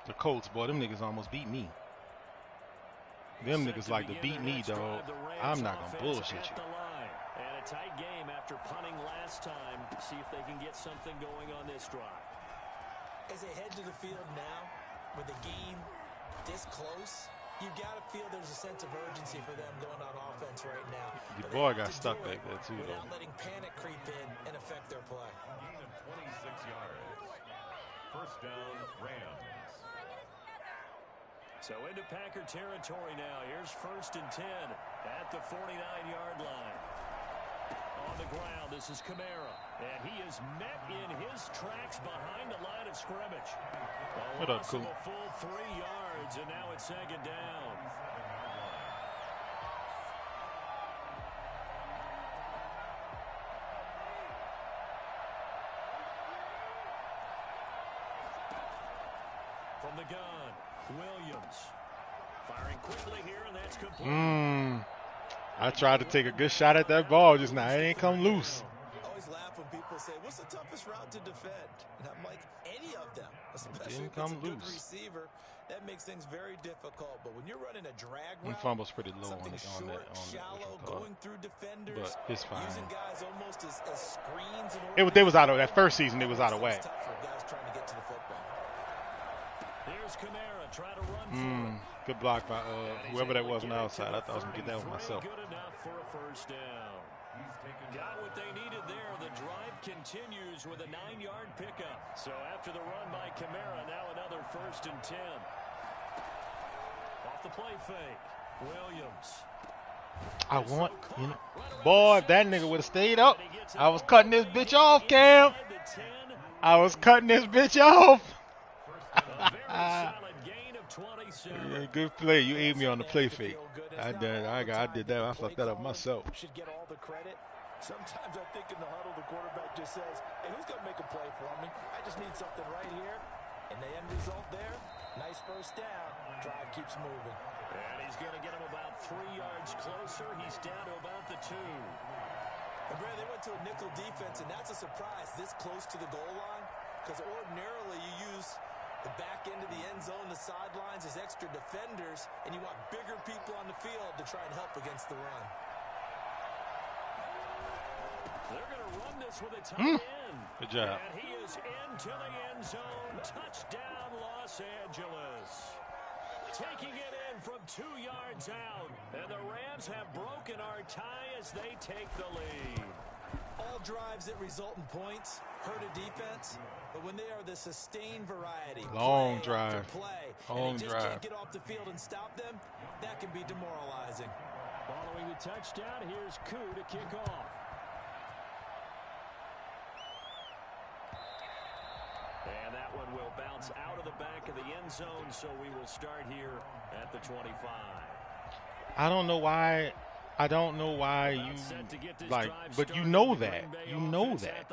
Speaker 4: The Colts, boy, them niggas almost beat me. Them niggas like to beat me, dog. I'm not gonna bullshit you.
Speaker 1: And a tight game after punting last time. See if they can get something going on this drive.
Speaker 2: As they head to the field now, with the game this close, you've got to feel there's a sense of urgency for them going on offense right now.
Speaker 4: The boy got stuck back there too,
Speaker 2: without
Speaker 4: though.
Speaker 2: letting panic creep in and affect their play.
Speaker 7: Gain of 26 yards. First down, Rams.
Speaker 1: So into Packer territory now. Here's 1st and 10 at the 49-yard line. On the ground, this is Kamara. And he is met in his tracks behind the line of scrimmage.
Speaker 4: What up, Cool?
Speaker 1: A full 3 yards, and now it's 2nd down. From the gun, Williams. Firing quickly here, and that's complete.
Speaker 4: I tried to take a good shot at that ball just now. It ain't come loose.
Speaker 2: I always laugh when people say, what's the toughest route to defend? And I'm like, any of them, especially if it's a good receiver. That makes things very difficult. But when you're running a drag route,
Speaker 4: Fumble's pretty low on
Speaker 2: something
Speaker 4: it,
Speaker 2: short, shallow, going through defenders,
Speaker 4: but it's fine.
Speaker 2: using guys almost as screens.
Speaker 4: They was out of that first season. It was out of whack.
Speaker 2: Tough for guys trying to get to the football.
Speaker 1: Here's Kamara, try to run for it.
Speaker 4: Good block by whoever that was on the outside. I thought I was going to get that one myself.
Speaker 1: Good enough for a 1st down. Got what they needed there. The drive continues with a 9-yard pickup. So after the run by Kamara, now another 1st and 10. Off the play fake, Williams.
Speaker 4: I want, boy, if that nigga would have stayed up, I was cutting this bitch off, Cam. I was cutting this bitch off. Yeah, good play. You ate me on the play fake. I did that. I fucked that up myself.
Speaker 2: Should get all the credit. Sometimes I think in the huddle, the quarterback just says, hey, who's going to make a play for me? I just need something right here. And the end result there, nice 1st down. Drive keeps moving.
Speaker 1: And he's going to get him about 3 yards closer. He's down to about the 2.
Speaker 2: And Brad, they went to a nickel defense, and that's a surprise this close to the goal line. Because ordinarily you use the back end of the end zone, the sidelines as extra defenders, and you want bigger people on the field to try and help against the run.
Speaker 1: They're going to run this with a tight end.
Speaker 4: Good job.
Speaker 1: And he is into the end zone. Touchdown, Los Angeles. Taking it in from 2 yards out. And the Rams have broken our tie as they take the lead.
Speaker 2: All drives that result in points hurt a defense, but when they are the sustained variety,
Speaker 4: long
Speaker 2: play
Speaker 4: drive,
Speaker 2: after play,
Speaker 4: long
Speaker 2: and they just
Speaker 4: drive,
Speaker 2: can't get off the field and stop them, that can be demoralizing.
Speaker 1: Following the touchdown, here's Koo to kick off. And that one will bounce out of the back of the end zone, so we will start here at the 25.
Speaker 4: I don't know why you like, but you know that. You know that.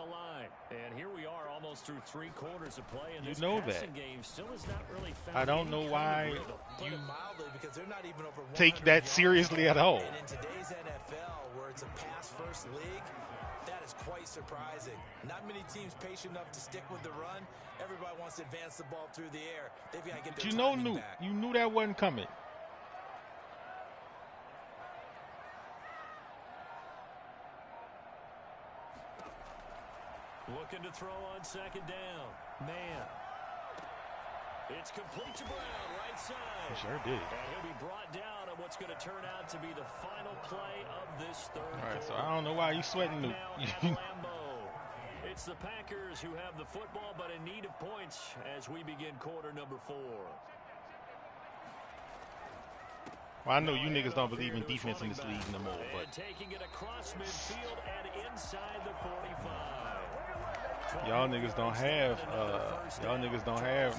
Speaker 1: And here we are almost through 3 quarters of play, and
Speaker 4: you
Speaker 1: this
Speaker 4: know
Speaker 1: passing
Speaker 4: that.
Speaker 1: game still has not really found
Speaker 4: I don't know why you take that seriously at all.
Speaker 2: And in today's NFL, where it's a pass-first league, that is quite surprising. Not many teams patient enough to stick with the run. Everybody wants to advance the ball through the air. They've got to get their timing back.
Speaker 4: You knew that wasn't coming.
Speaker 1: Looking to throw on 2nd down. Man. It's complete to Brown, right side.
Speaker 4: He sure did.
Speaker 1: And he'll be brought down on what's going to turn out to be the final play of this 3rd
Speaker 4: All right,
Speaker 1: quarter.
Speaker 4: so I don't know why you sweating.
Speaker 1: It's the Packers who have the football, but in need of points as we begin quarter number 4.
Speaker 4: Well, I know you niggas don't believe in defense in this league no more, but
Speaker 1: taking it across midfield and inside the 45.
Speaker 4: y'all niggas don't have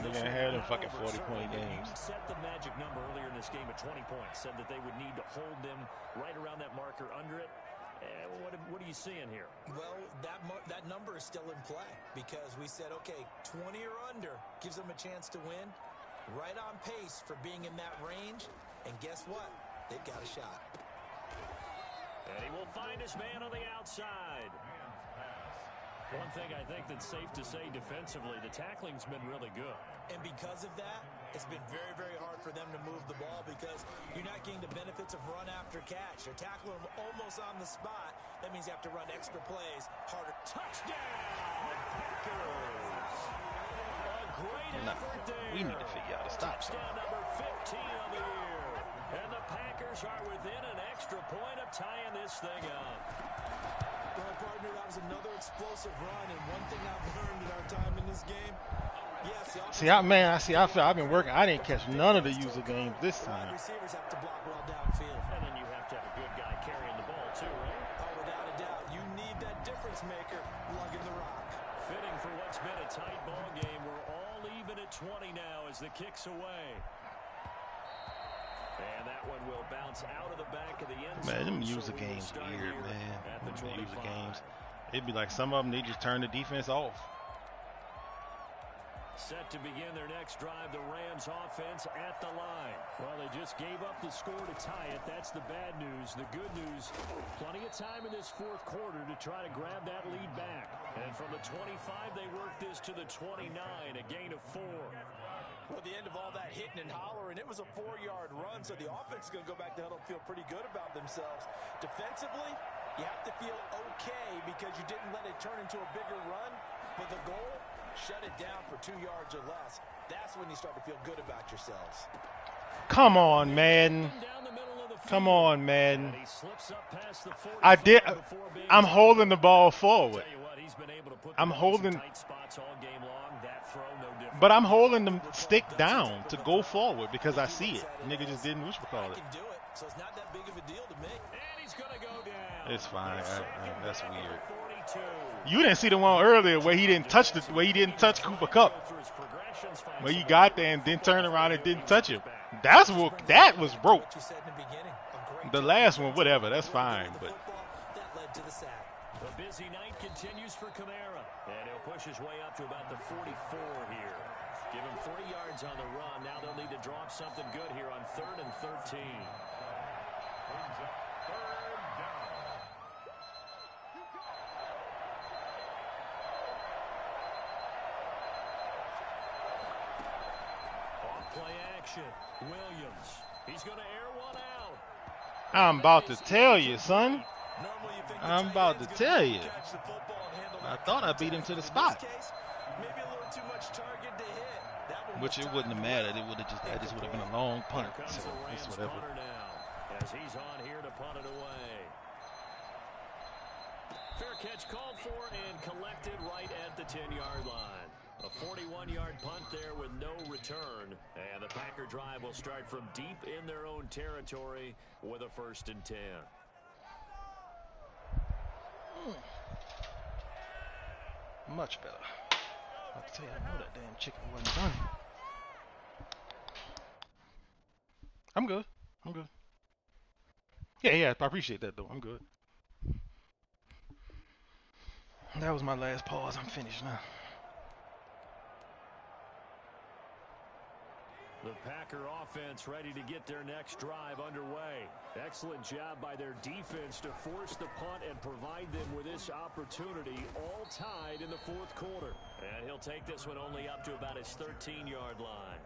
Speaker 4: them fucking 40-point games.
Speaker 1: Set the magic number earlier in this game at 20 points. Said that they would need to hold them right around that marker under it. What are you seeing here?
Speaker 2: Well, that number is still in play because we said, okay, 20 or under gives them a chance to win. right on pace for being in that range. And guess what? They've got a shot.
Speaker 1: And he will find his man on the outside. One thing I think that's safe to say defensively, the tackling's been really good.
Speaker 2: And because of that, it's been very, very hard for them to move the ball because you're not getting the benefits of run after catch. They're tackling them almost on the spot. That means you have to run extra plays harder.
Speaker 1: Touchdown, Packers! A great effort there.
Speaker 8: We need to figure out a stop sign.
Speaker 1: Touchdown number 15 on the year. And the Packers are within an extra point of tying this thing up.
Speaker 2: Well, partner, that was another explosive run, and one thing I've learned in our time in this game, yes,
Speaker 4: I've been working. I didn't catch none of the user games this time.
Speaker 2: Receivers have to block well downfield.
Speaker 1: And then you have to have a good guy carrying the ball too, right?
Speaker 2: Oh, without a doubt. You need that difference maker lugging the rock.
Speaker 1: Fitting for what's been a tight ball game. We're all even at 20 now as the kick's away. And that one will bounce out of the back of the end zone.
Speaker 4: Man, them user games weird, man. Them user games. It'd be like some of them, they just turn the defense off.
Speaker 1: Set to begin their next drive, the Rams offense at the line. Well, they just gave up the score to tie it. That's the bad news. The good news, plenty of time in this fourth quarter to try to grab that lead back. And from the 25, they work this to the 29, a gain of 4.
Speaker 2: Well, the end of all that hitting and hollering, it was a 4-yard run, so the offense is going to go back to huddle and feel pretty good about themselves. Defensively, you have to feel okay because you didn't let it turn into a bigger run, but the goal, shut it down for 2 yards or less. That's when you start to feel good about yourselves.
Speaker 4: Come on, man. Come on, man. I'm holding the ball forward. I'm holding. But I'm holding the stick down to go forward because I see it. Nigga just didn't whatchamacallit.
Speaker 2: So it's not that big of a deal to me.
Speaker 4: It's fine. That's weird. You didn't see the one earlier where he didn't touch Cooper Kupp. Where he got there and then turned around and didn't touch him. That was broke. The last one, whatever, that's fine. But
Speaker 1: the busy night continues for Kamara, and he'll push his way up to about the 44 here. Give him 3 yards on the run. Now they'll need to drop something good here on 3rd and 13. Play action. Williams. He's going to air one out.
Speaker 4: I'm about to tell you, son. I'm about to tell you. I thought I beat him to the spot. Which it wouldn't have mattered. That just would have been a long punt. So it's whatever.
Speaker 1: As he's on here to punt it away. Fair catch called for and collected right at the 10-yard line. A 41-yard punt there with no return. And the Packer drive will start from deep in their own territory with a 1st and 10.
Speaker 4: Much better. I'll tell you, I know that damn chicken wasn't done. I'm good. Yeah, I appreciate that, though. I'm good. That was my last pause. I'm finished now.
Speaker 1: The Packer offense ready to get their next drive underway. Excellent job by their defense to force the punt and provide them with this opportunity, all tied in the fourth quarter. And he'll take this one only up to about his 13-yard line.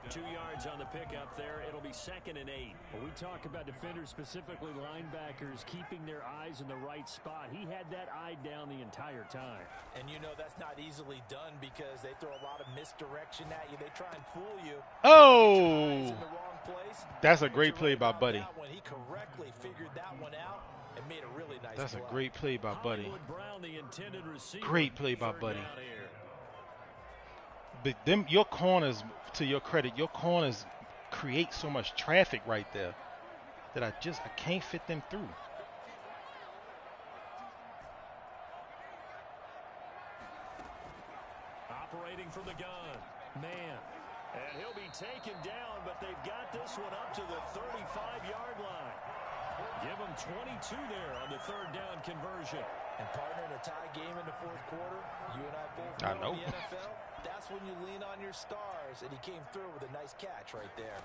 Speaker 1: 2 yards on the pickup there. It'll be 2nd and 8. When we talk about defenders, specifically linebackers, keeping their eyes in the right spot, he had that eye down the entire time.
Speaker 2: And you know that's not easily done because they throw a lot of misdirection at you. They try and fool you.
Speaker 4: Oh! That's a great play by Buddy.
Speaker 2: He correctly figured that one out and made a really nice
Speaker 4: That's a
Speaker 2: play.
Speaker 4: great play by Buddy.
Speaker 1: Brown, the intended receiver,
Speaker 4: great play by Buddy. But your corners, to your credit, your corners create so much traffic right there that I can't fit them through.
Speaker 1: Operating from the gun, man. And he'll be taken down, but they've got this one up to the 35-yard line. Give him 22 there on the 3rd down conversion.
Speaker 2: And partner, in a tie game in the fourth quarter, you and I both know in the NFL, That's when you lean on your stars, and he came through with a nice catch right there.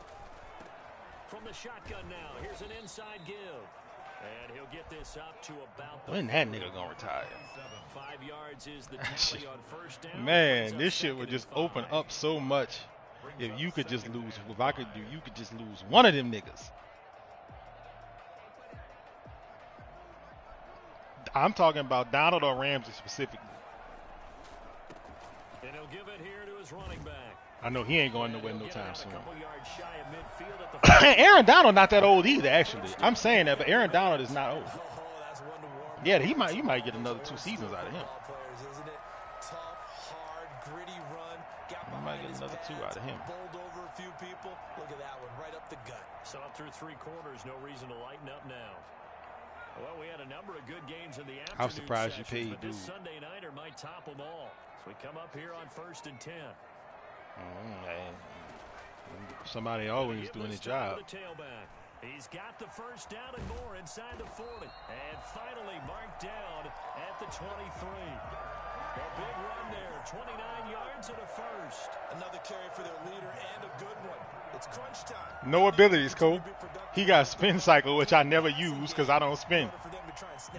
Speaker 1: From the shotgun now, here's an inside give. And he'll get this up to about the
Speaker 4: When that nigga gonna retire?
Speaker 1: 5 yards is the tally on first down.
Speaker 4: Man, this shit would just open up so much if you could just lose. If I could do, you could just lose one of them niggas. I'm talking about Donald or Ramsey specifically.
Speaker 1: And he'll give it here to his running back.
Speaker 4: I know he ain't going nowhere no time soon.
Speaker 1: And
Speaker 4: Aaron Donald not that old either, actually. I'm saying that, but Aaron Donald is not old. Yeah, you might get another 2 seasons out of him. You might get another 2 out of him.
Speaker 2: Look at that one, right up the gut.
Speaker 1: So through 3 quarters, no reason to lighten up now. Well, we had a number of good games in the afternoon.
Speaker 4: I'm surprised you
Speaker 1: sessions,
Speaker 4: paid,
Speaker 1: but this
Speaker 4: dude.
Speaker 1: Sunday nighter might top them all. So we come up here on 1st and 10.
Speaker 4: Somebody always doing his job.
Speaker 1: He's got the first down and more inside the 40. And finally marked down at the 23. A big run there, 29 yards and a first.
Speaker 2: Another carry for their leader and a good one. It's crunch time.
Speaker 4: No abilities, Cole. He got spin cycle, which I never use because I don't spin.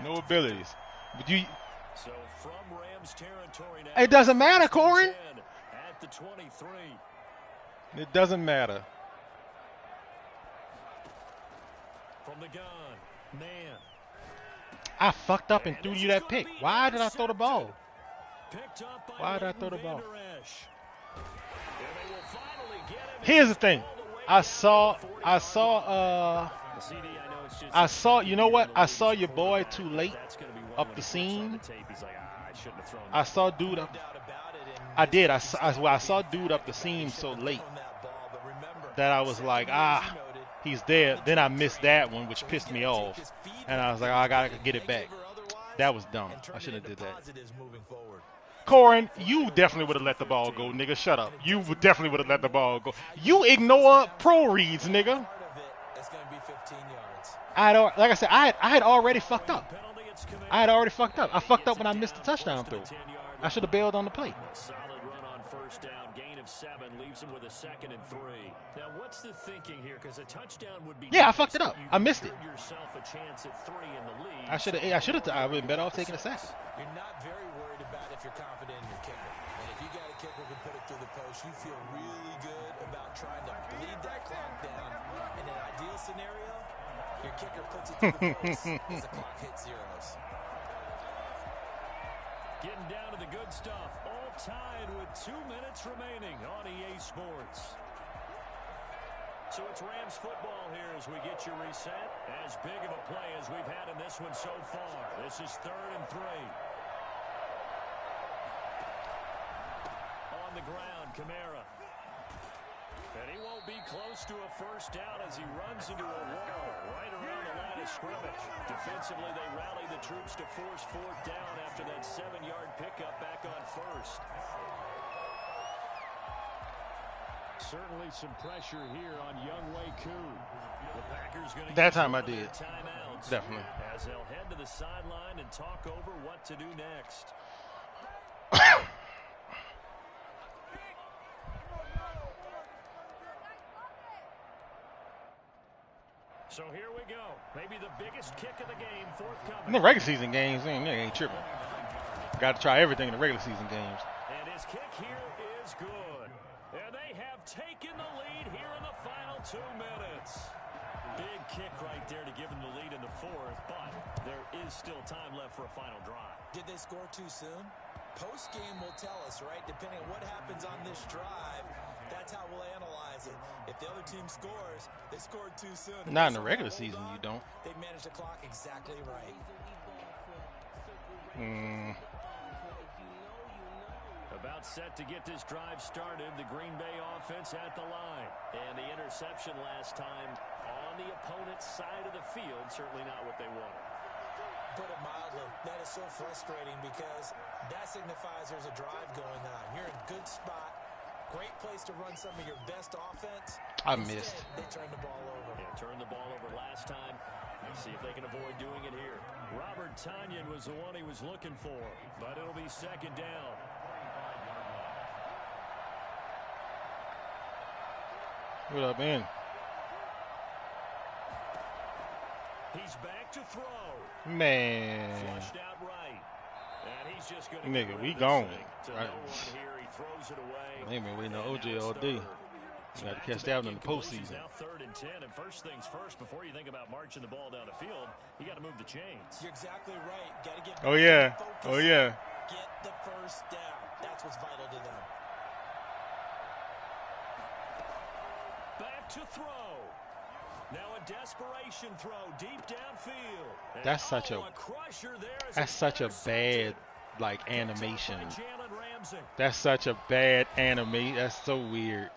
Speaker 4: No abilities. But you.
Speaker 1: So from Rams territory now.
Speaker 4: It doesn't matter, Corin.
Speaker 1: At the 23.
Speaker 4: It doesn't matter.
Speaker 1: From the gun, man.
Speaker 4: I fucked up and threw you that pick. Why did I throw the ball? Why did I throw the ball? Here's the thing. I saw, you know what? I saw your boy too late up the seam. I saw dude up. I did. I saw dude up the seam so late that I was like, he's there. Then I missed that one, which pissed me off. And I was like, I gotta get it back. That was dumb. I shouldn't have did that. Corin, you definitely would have let the ball go, nigga. Shut up. You definitely would have let the ball go. You ignore pro reads, nigga. Like I said, I had already fucked up. I fucked up when I missed the touchdown throw. I should have bailed on the play.
Speaker 1: Solid run on first down, gain of 7, leaves him with a 2nd and 3. Now, what's the thinking here? Because a touchdown would be.
Speaker 4: Yeah, I fucked it up. I missed it.
Speaker 1: Yourself a chance at 3 in the lead.
Speaker 4: I should have. I would have been better off taking a sack.
Speaker 2: You're not very worried about if you're confident in your kicker. And if you got a kicker who can put it through the post, you feel really good about trying to bleed that clock down. In an ideal scenario, your kicker puts it through the post as the clock hits zeros.
Speaker 1: Getting down to the good stuff. All tied with 2 minutes remaining on EA Sports. So it's Rams football here as we get you reset. As big of a play as we've had in this one so far. This is 3rd and 3. On the ground, Kamara. And he won't be close to a first down as he runs into a wall right around the line of scrimmage. Defensively, they rally the troops to force 4th down after that 7-yard pickup back on first. Certainly some pressure here on Younghoe Koo. The Packers going to
Speaker 4: that time I did.
Speaker 1: Timeouts
Speaker 4: Definitely.
Speaker 1: as they'll head to the sideline and talk over what to do next. So here we go. Maybe the biggest kick of the game forthcoming.
Speaker 4: In the regular season games, they ain't tripping. Got to try everything in the regular season games.
Speaker 1: And his kick here is good. And they have taken the lead here in the final 2 minutes. Big kick right there to give them the lead in the 4th, but there is still time left for a final drive.
Speaker 2: Did they score too soon? Post-game will tell us, right? Depending on what happens on this drive, that's how we'll analyze it. If the other team scores, they scored too soon.
Speaker 4: Not in the regular season, you don't.
Speaker 2: They managed the clock exactly right.
Speaker 1: About set to get this drive started, the Green Bay offense at the line. And the interception last time on the opponent's side of the field, certainly not what they wanted.
Speaker 2: Put it mildly, that is so frustrating because that signifies there's a drive going on. You're in a good spot. Great place to run some of your best offense.
Speaker 4: I missed.
Speaker 2: They turned the ball over.
Speaker 1: Yeah, turned the ball over last time. Let's see if they can avoid doing it here. Robert Tonyan was the one he was looking for, but it'll be 2nd down.
Speaker 4: What up, man?
Speaker 1: He's back to throw.
Speaker 4: Man.
Speaker 1: Flushed out right. And he's just going to
Speaker 4: Nigga, we gone.
Speaker 1: To
Speaker 4: Right.
Speaker 1: no one here. He throws it away.
Speaker 4: They been waiting on
Speaker 1: And
Speaker 4: OJ
Speaker 1: now
Speaker 4: all
Speaker 1: it's
Speaker 4: day.
Speaker 1: third.
Speaker 4: You got to catch that one in the
Speaker 1: Incompletions
Speaker 4: postseason.
Speaker 1: Now 3rd and 10, and first things first, before you think about marching the ball down the field, you got to move the chains.
Speaker 2: You're exactly right. Got to get
Speaker 4: Oh, yeah.
Speaker 2: focused.
Speaker 4: Oh, yeah.
Speaker 2: Get the first down. That's what's vital to them.
Speaker 1: Back to throw. Now a desperation throw deep downfield. And
Speaker 4: That's such a
Speaker 1: crusher there as
Speaker 4: That's
Speaker 1: it's
Speaker 4: such a
Speaker 1: intercepted.
Speaker 4: bad like animation.
Speaker 1: Picked up by Jalen Ramsey.
Speaker 4: That's such a bad anime. That's so weird.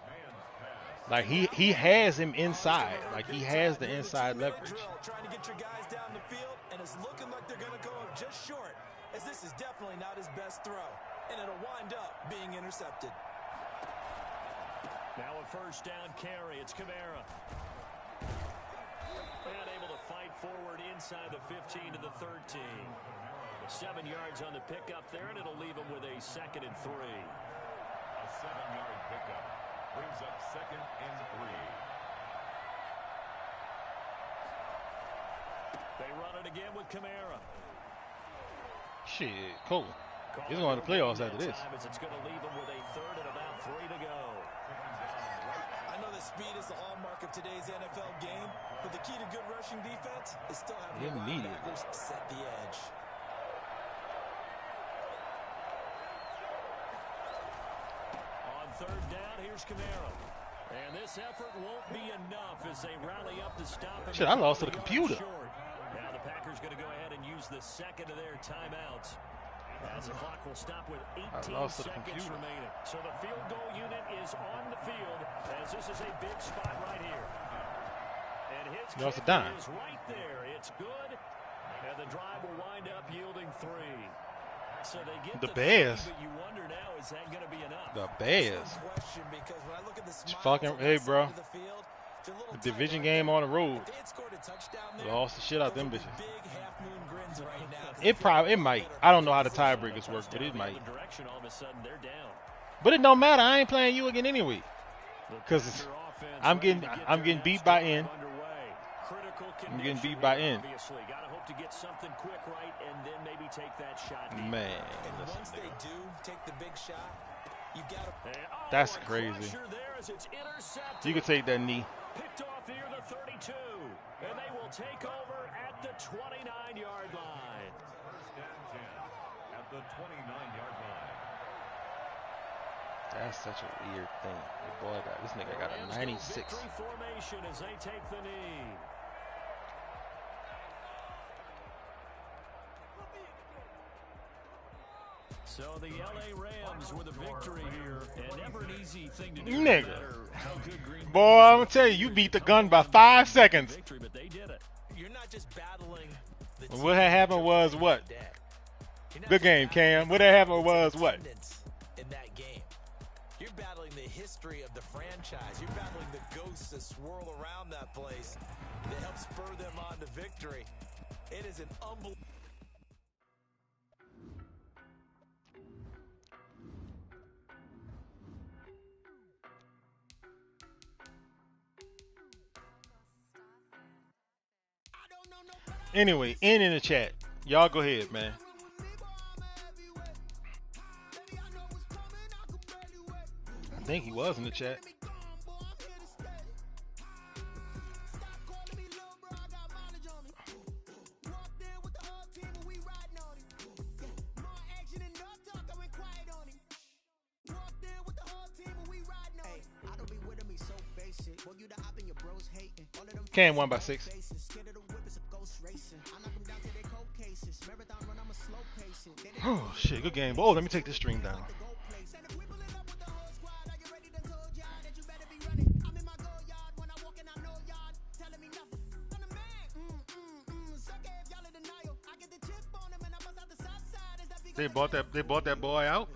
Speaker 4: Like he has him inside. Like he has the inside leverage.
Speaker 2: Trying to get your guys down the field, and it's looking like they're going to go just short, as this is definitely not his best throw, and it'll wind up being intercepted.
Speaker 1: Now a first down carry. It's Kamara. And able to fight forward inside the 15 to the 13. 7 yards on the pickup there, and it'll leave him with a 2nd and 3.
Speaker 7: A 7-yard pickup brings up 2nd and 3.
Speaker 1: They run it again with Kamara.
Speaker 4: Shit, cool. He's going to the playoffs after this.
Speaker 1: It's going to leave him with a 3rd and about 3 to go.
Speaker 2: I know that speed is the hallmark of today's NFL game, but the key to good rushing defense is still having the linebackers set the edge.
Speaker 1: On 3rd down, here's Kamara. And this effort won't be enough as they rally up to stop him.
Speaker 4: Shit, I lost to the computer.
Speaker 1: Now the Packers going to go ahead and use the 2nd of their timeouts. As the clock will stop with 18 seconds remaining. So the field goal unit is on the field as this is a big spot right here. And his kick is right there. It's good. And the drive will wind up yielding 3. So they get
Speaker 4: the Bears.
Speaker 1: But you wonder now, is that going to be enough?
Speaker 4: The Bears.
Speaker 2: Question, because when I look at the
Speaker 4: Fucking, hey, bro.
Speaker 2: field,
Speaker 4: The division game on the road.
Speaker 2: if they had scored a touchdown there,
Speaker 4: Lost the shit out them
Speaker 2: those
Speaker 4: bitches.
Speaker 2: would be big half-moon grins right now.
Speaker 4: It might. I don't know how the tiebreakers work, but it might.
Speaker 1: Direction, all of a sudden they're down.
Speaker 4: But it don't matter. I ain't playing you again anyway. Because I'm getting beat by N. I'm getting beat by N.
Speaker 1: Obviously, gotta hope to get something quick right and then maybe take that shot.
Speaker 4: Man,
Speaker 2: And
Speaker 4: listen,
Speaker 2: once they do take the big shot, you got to...
Speaker 4: that's crazy. You can take that knee.
Speaker 1: Picked off here the 32, and they will take over at the 29-yard line.
Speaker 7: First and 10 at the 29-yard line.
Speaker 4: That's such a weird thing. The boy got this nigga got a 96.
Speaker 1: Victory formation as they take the knee. So the LA Rams with a victory here, and never an easy thing to do.
Speaker 4: Nigga.
Speaker 1: No matter how good Green Bay
Speaker 4: Boy, I'm gonna tell you, you beat the gun by 5 seconds.
Speaker 1: victory, but they did it.
Speaker 2: You're not just battling the
Speaker 4: What had happened was what?
Speaker 2: You're not
Speaker 4: Good
Speaker 2: just
Speaker 4: game,
Speaker 2: battling
Speaker 4: Cam. What had happened was what?
Speaker 2: attendance in that game. You're battling the history of the franchise. You're battling the ghosts that swirl around that place that help spur them on to victory. It is an unbelievable.
Speaker 4: Anyway, in the chat. Y'all go ahead, man. I think he was in the chat. Cam won by 6. Oh shit, good game. Oh, let me take this string down. They bought that boy out.